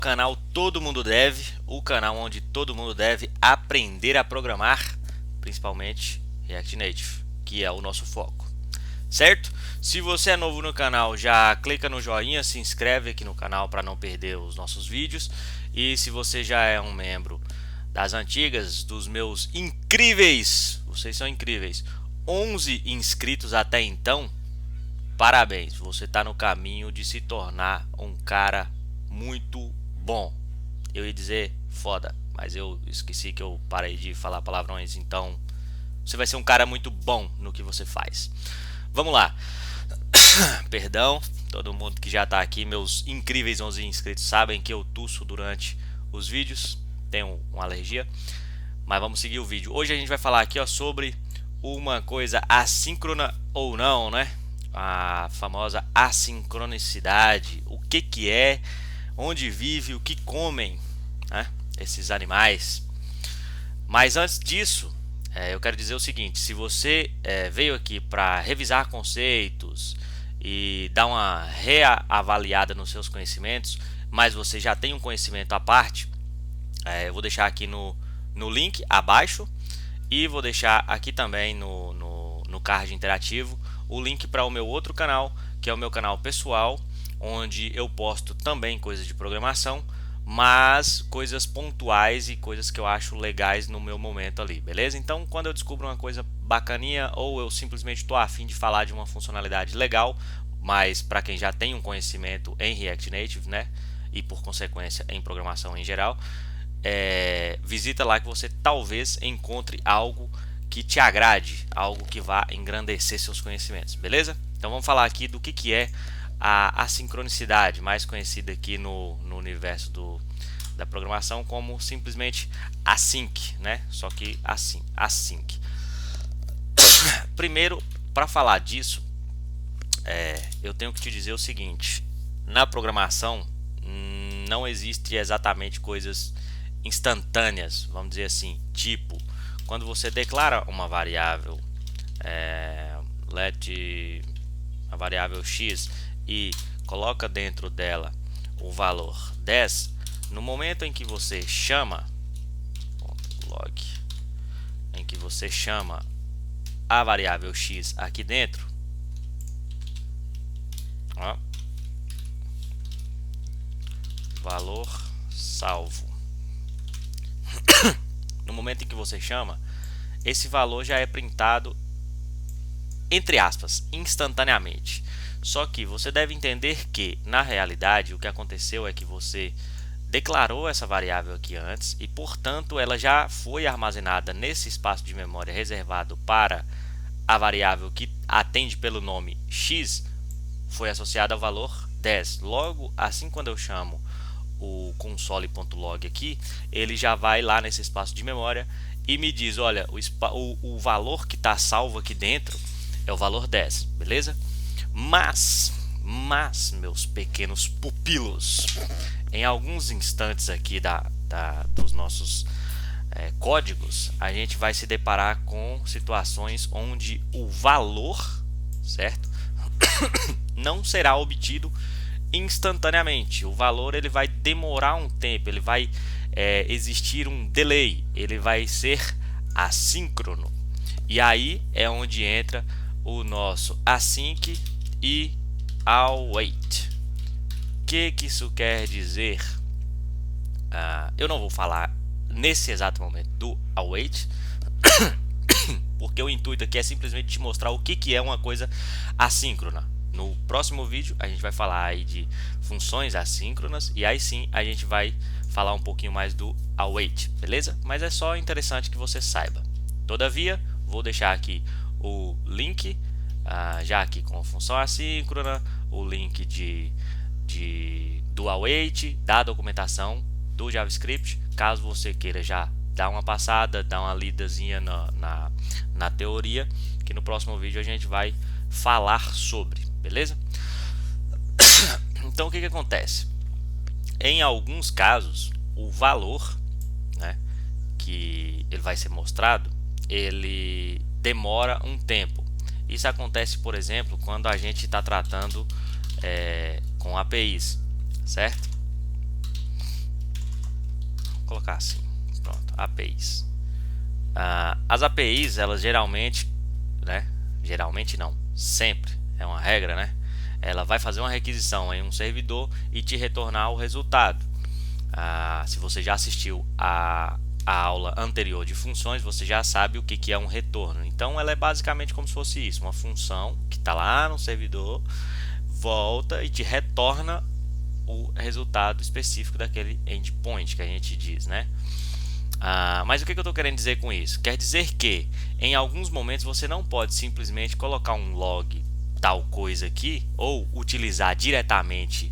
Canal Todo Mundo Deve, o canal onde todo mundo deve aprender a programar, principalmente React Native, que é o nosso foco, certo? Se você é novo no canal, já clica no joinha, se inscreve aqui no canal para não perder os nossos vídeos. E se você já é um membro das antigas, dos meus incríveis, vocês são incríveis, 11 inscritos até então, parabéns, você está no caminho de se tornar um cara muito bom. Eu ia dizer foda, mas eu esqueci que eu parei de falar palavrões, então você vai ser um cara muito bom no que você faz. Vamos lá. Perdão, todo mundo que já está aqui, meus incríveis 11 inscritos sabem que eu tuço durante os vídeos, tenho uma alergia, mas vamos seguir o vídeo. Hoje a gente vai falar aqui sobre uma coisa assíncrona ou não, né? A famosa assincronicidade. O que é, onde vive, o que comem, né, esses animais. Mas antes disso, eu quero dizer o seguinte: se você veio aqui para revisar conceitos e dar uma reavaliada nos seus conhecimentos, mas você já tem um conhecimento à parte, eu vou deixar aqui no link abaixo e vou deixar aqui também no card interativo o link para o meu outro canal, que é o meu canal pessoal, onde eu posto também coisas de programação, mas coisas pontuais e coisas que eu acho legais no meu momento ali, beleza? Então, quando eu descubro uma coisa bacaninha ou eu simplesmente estou afim de falar de uma funcionalidade legal, mas para quem já tem um conhecimento em React Native, né, e por consequência em programação em geral, visita lá que você talvez encontre algo que te agrade, algo que vá engrandecer seus conhecimentos, beleza? Então vamos falar aqui do que é a assincronicidade, mais conhecida aqui no universo da programação como simplesmente async, né? Só que assim, async. Primeiro, para falar disso, eu tenho que te dizer o seguinte: na programação não existe exatamente coisas instantâneas, vamos dizer assim, tipo quando você declara uma variável, let a variável x e coloca dentro dela o valor 10, no momento em que você chama log, em que você chama a variável x aqui dentro, ó, valor salvo. No momento em que você chama, esse valor já é printado, entre aspas, instantaneamente. Só que você deve entender que, na realidade, o que aconteceu é que você declarou essa variável aqui antes e, portanto, ela já foi armazenada nesse espaço de memória reservado para a variável que atende pelo nome x, foi associada ao valor 10. Logo, assim quando eu chamo o console.log aqui, ele já vai lá nesse espaço de memória e me diz, olha, o valor que está salvo aqui dentro é o valor 10, beleza? Mas, meus pequenos pupilos, em alguns instantes aqui dos nossos códigos, a gente vai se deparar com situações onde o valor, certo, não será obtido instantaneamente. O valor ele vai demorar um tempo, ele vai existir um delay, ele vai ser assíncrono. E aí é onde entra o nosso async e await. O que isso quer dizer? Eu não vou falar nesse exato momento do await, porque o intuito aqui é simplesmente te mostrar o que é uma coisa assíncrona. No próximo vídeo a gente vai falar aí de funções assíncronas e aí sim a gente vai falar um pouquinho mais do await, beleza? Mas é só interessante que você saiba. Todavia, vou deixar aqui o link já aqui com a função assíncrona, o link do await, da documentação do JavaScript, caso você queira já dar uma passada, dar uma lidazinha na teoria, que no próximo vídeo a gente vai falar sobre, beleza? Então o que acontece? Em alguns casos, o valor, né, que ele vai ser mostrado, ele demora um tempo. Isso acontece, por exemplo, quando a gente está tratando com APIs, certo? colocar assim, pronto, APIs. As APIs, elas geralmente, né, geralmente não, sempre, é uma regra, né, ela vai fazer uma requisição em um servidor e te retornar o resultado. Se você já assistiu a aula anterior de funções, você já sabe o que é um retorno. Então ela é basicamente como se fosse isso, uma função que está lá no servidor, volta e te retorna o resultado específico daquele endpoint que a gente diz, né? Mas o que eu estou querendo dizer com isso? Quer dizer que em alguns momentos você não pode simplesmente colocar um log tal coisa aqui ou utilizar diretamente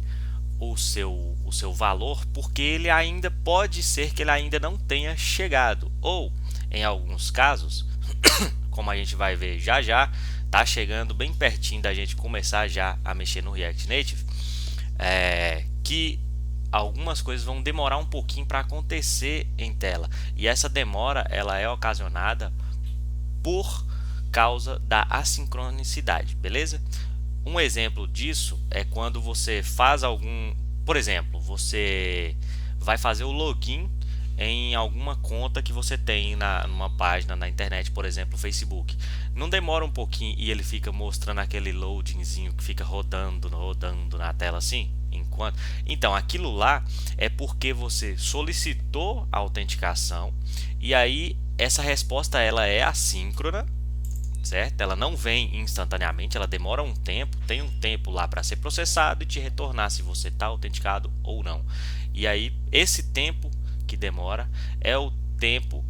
o seu valor, porque ele ainda pode ser que ele ainda não tenha chegado, ou em alguns casos, como a gente vai ver já já, tá chegando bem pertinho da gente começar já a mexer no React Native, que algumas coisas vão demorar um pouquinho para acontecer em tela, e essa demora ela é ocasionada por causa da assincronicidade, beleza? Um exemplo disso é quando você faz por exemplo, você vai fazer o login em alguma conta que você tem numa página na internet, por exemplo, Facebook. Não demora um pouquinho e ele fica mostrando aquele loadingzinho que fica rodando na tela assim? Então, aquilo lá é porque você solicitou a autenticação e aí essa resposta ela é assíncrona, certo? Ela não vem instantaneamente, ela demora um tempo, tem um tempo lá para ser processado e te retornar se você está autenticado ou não. E aí esse tempo que demora é o tempo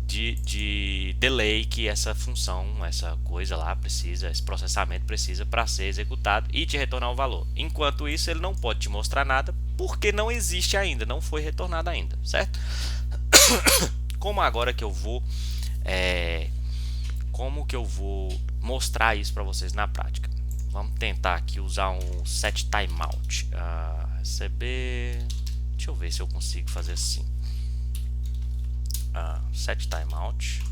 de delay que essa função, essa coisa lá precisa, esse processamento precisa para ser executado e te retornar o valor. Enquanto isso, ele não pode te mostrar nada porque não existe ainda, não foi retornado ainda, certo? Como agora que eu vou como que eu vou mostrar isso para vocês na prática? Vamos tentar aqui usar um set timeout. Receber. Deixa eu ver se eu consigo fazer assim. Set timeout.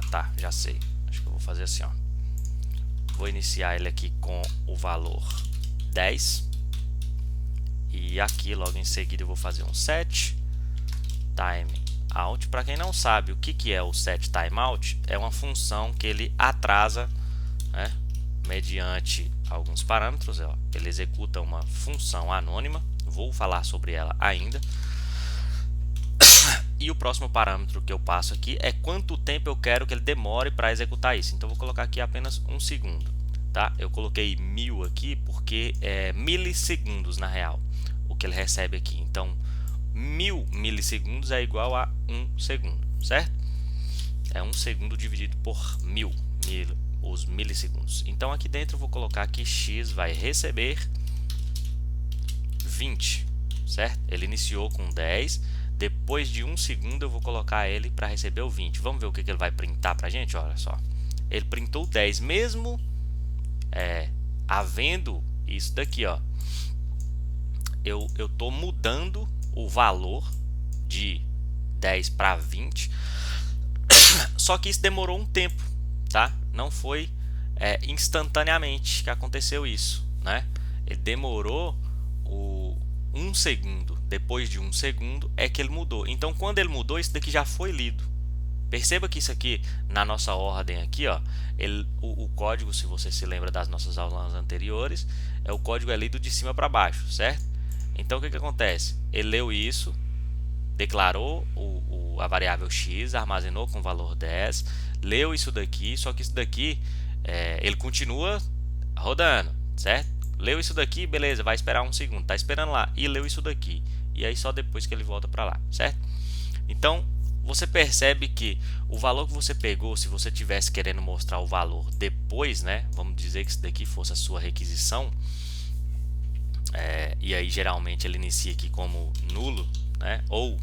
Tá, já sei. Acho que eu vou fazer assim, ó. Vou iniciar ele aqui com o valor 10. E aqui logo em seguida eu vou fazer um set timeout. Para quem não sabe o que é o set timeout, é uma função que ele atrasa, né, mediante alguns parâmetros. Ele executa uma função anônima, vou falar sobre ela ainda. E o próximo parâmetro que eu passo aqui é quanto tempo eu quero que ele demore para executar isso. Então vou colocar aqui apenas 1 segundo, tá? Eu coloquei 1000 aqui porque é milissegundos na real o que ele recebe aqui. Então 1000 milissegundos é igual a 1 segundo, certo? É 1 segundo dividido por 1000, os milissegundos. Então aqui dentro eu vou colocar que x vai receber 20, certo? Ele iniciou com 10, depois de 1 segundo eu vou colocar ele para receber o 20. Vamos ver o que ele vai printar para a gente? Olha só, ele printou 10, mesmo havendo isso daqui, ó. Eu estou mudando o valor de 10 para 20, só que isso demorou um tempo, tá? Não foi instantaneamente que aconteceu isso, né? Ele demorou 1 segundo, depois de 1 segundo é que ele mudou. Então quando ele mudou, isso daqui já foi lido. Perceba que isso aqui na nossa ordem aqui, ó, o código, se você se lembra das nossas aulas anteriores, o código é lido de cima para baixo, certo? Então o que acontece? Ele leu isso, declarou a variável x, armazenou com o valor 10, leu isso daqui, só que isso daqui ele continua rodando, certo? Leu isso daqui, beleza, vai esperar 1 segundo, tá esperando lá, e leu isso daqui, e aí só depois que ele volta para lá, certo? Então você percebe que o valor que você pegou, se você tivesse querendo mostrar o valor depois, né, vamos dizer que isso daqui fosse a sua requisição, e aí geralmente ele inicia aqui como nulo, né, ou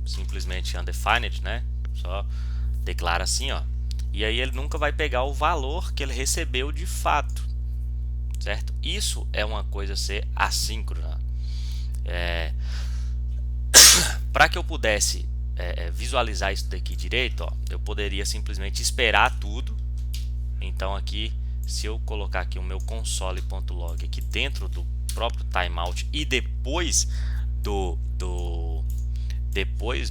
simplesmente undefined, né, só declara assim, ó, e aí ele nunca vai pegar o valor que ele recebeu de fato, certo? Isso é uma coisa a ser assíncrona. Para que eu pudesse visualizar isso daqui direito, ó, eu poderia simplesmente esperar tudo. Então aqui, se eu colocar aqui o meu console.log aqui dentro do próprio timeout e depois depois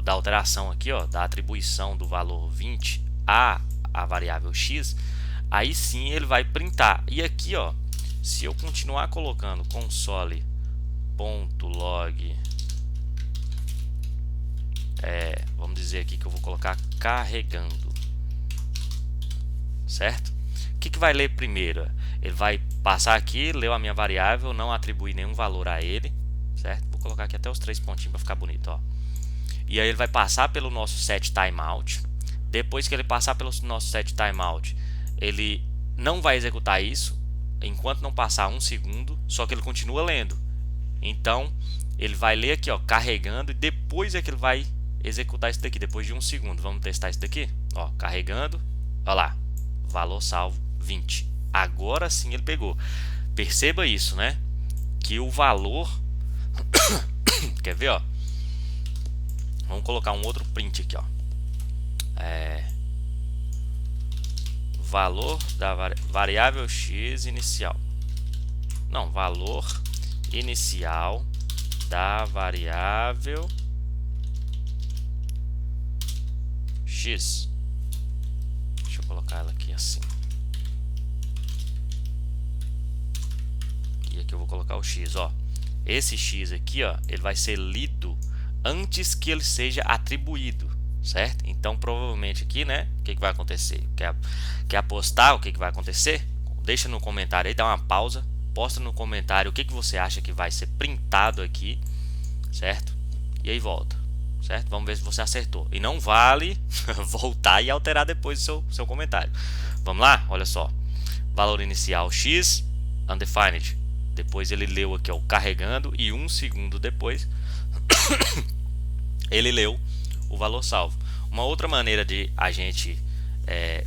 da alteração aqui, ó, da atribuição do valor 20 a variável x, aí sim ele vai printar. E aqui, ó, se eu continuar colocando console.log vamos dizer aqui que eu vou colocar carregando, certo? O que vai ler primeiro? Ele vai passar aqui, leu a minha variável, não atribuir nenhum valor a ele, certo? Vou colocar aqui até os 3 pontinhos para ficar bonito, ó. E aí ele vai passar pelo nosso set timeout. Depois que ele passar pelo nosso set timeout, ele não vai executar isso enquanto não passar 1 segundo, só que ele continua lendo. Então ele vai ler aqui, ó, carregando, e depois é que ele vai executar isso daqui, depois de 1 segundo. Vamos testar isso daqui, ó, carregando, ó lá, valor salvo 20. Agora sim ele pegou. Perceba isso, né? Que o valor quer ver, ó? Vamos colocar um outro print aqui, ó. Valor da variável x inicial. Não, valor inicial da variável x. Deixa eu colocar ela aqui assim. E aqui eu vou colocar o x, ó. Esse x aqui, ó, ele vai ser lido antes que ele seja atribuído, certo? Então provavelmente aqui, né, o que vai acontecer? Quer apostar o que vai acontecer? Deixa no comentário aí, dá uma pausa, posta no comentário o que você acha que vai ser printado aqui, certo? E aí volta, certo? Vamos ver se você acertou. E não vale voltar e alterar depois o seu comentário. Vamos lá? Olha só. Valor inicial x, undefined. Depois ele leu aqui, ó, carregando, e 1 segundo depois ele leu o valor salvo. Uma outra maneira de a gente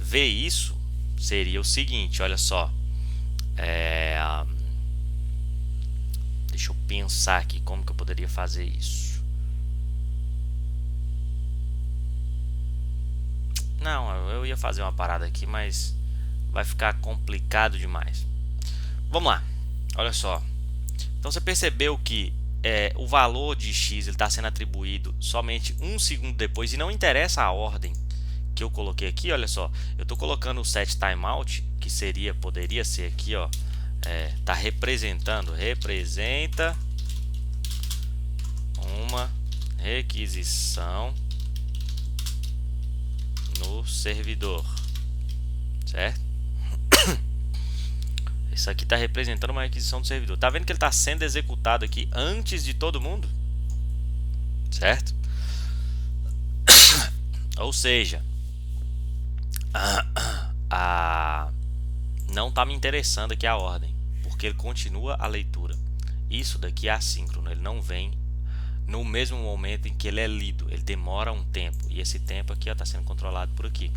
ver isso seria o seguinte, olha só. Deixa eu pensar aqui como que eu poderia fazer isso. Não, eu ia fazer uma parada aqui, mas vai ficar complicado demais. Vamos lá, olha só. Então você percebeu que o valor de x está sendo atribuído somente 1 segundo depois, e não interessa a ordem que eu coloquei aqui. Olha só, eu estou colocando o set timeout, que poderia ser aqui, ó, tá representa uma requisição no servidor, certo? Isso aqui está representando uma requisição do servidor. Tá vendo que ele está sendo executado aqui antes de todo mundo? Certo? Ou seja, não está me interessando aqui a ordem, porque ele continua a leitura. Isso daqui é assíncrono, ele não vem no mesmo momento em que ele é lido. Ele demora um tempo, e esse tempo aqui está sendo controlado por aqui.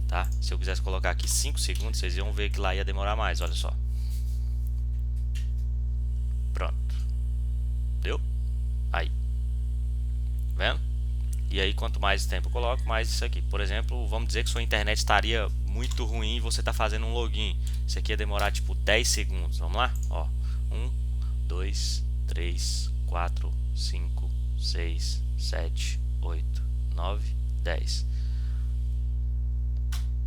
Tá? Se eu quisesse colocar aqui 5 segundos, vocês iam ver que lá ia demorar mais. Olha só. Pronto. Deu? Aí. Vendo? E aí quanto mais tempo eu coloco, mais isso aqui. Por exemplo, vamos dizer que sua internet estaria muito ruim e você está fazendo um login. Isso aqui ia demorar tipo 10 segundos. Vamos lá? Ó. 1, 2, 3, 4, 5, 6, 7, 8, 9, 10.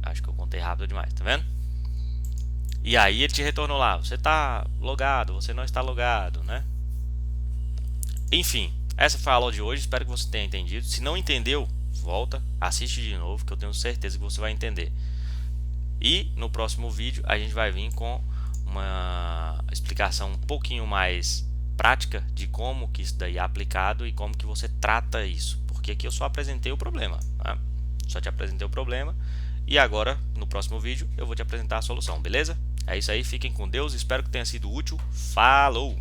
Acho que eu contei rápido demais, tá vendo? E aí ele te retornou lá, você está logado, você não está logado, né? Enfim, essa foi a aula de hoje, espero que você tenha entendido. Se não entendeu, volta, assiste de novo, que eu tenho certeza que você vai entender. E no próximo vídeo a gente vai vir com uma explicação um pouquinho mais prática de como que isso daí é aplicado e como que você trata isso. Porque aqui eu só apresentei o problema, tá? Só te apresentei o problema. E agora, no próximo vídeo, eu vou te apresentar a solução, beleza? É isso aí, fiquem com Deus, espero que tenha sido útil. Falou!